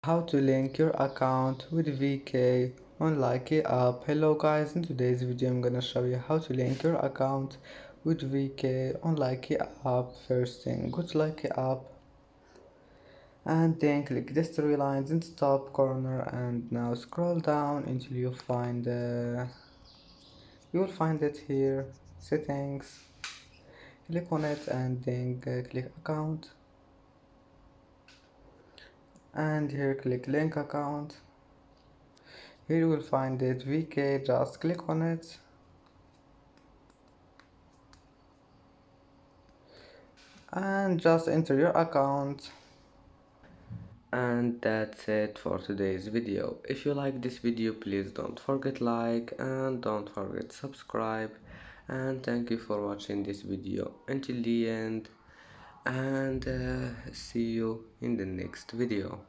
How to link your account with VK on Likee app. Hello guys, in today's video I'm gonna show you how to link your account with VK on Likee app. First thing, go to Likee app and then click these three lines in the top corner and now scroll down until you find you will find it here, settings. Click on it and then click account, and here click link account. Here you will find it VK, just click on it and just enter your account. And that's it for today's video. If you like this video, please don't forget like and don't forget subscribe, and thank you for watching this video until the end, and see you in the next video.